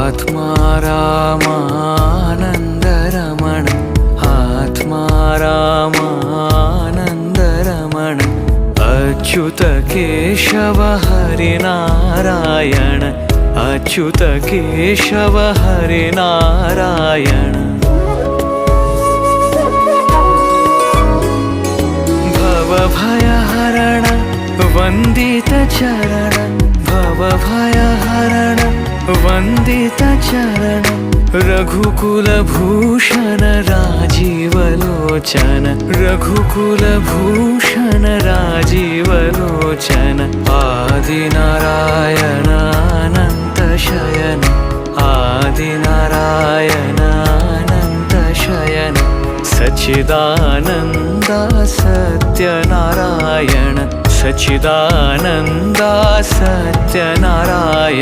आत्मा रामानन्दरमण आत्मा रामानन्दरमण अच्युत केशव हरिनारायण अच्युत केशव हरिनारायण भवभयहरण वन्दित चरण भवभयहरण वन्दित चरण रघुकुलभूषण राजीवलोचन रघुकुलभूषण राजीवलोचन आदिनारायण अनंत शयन आदिनारायण अनंत शयन सच्चिदानन्द सत्यनारायण सच्चिदानन्द सत्यनारायण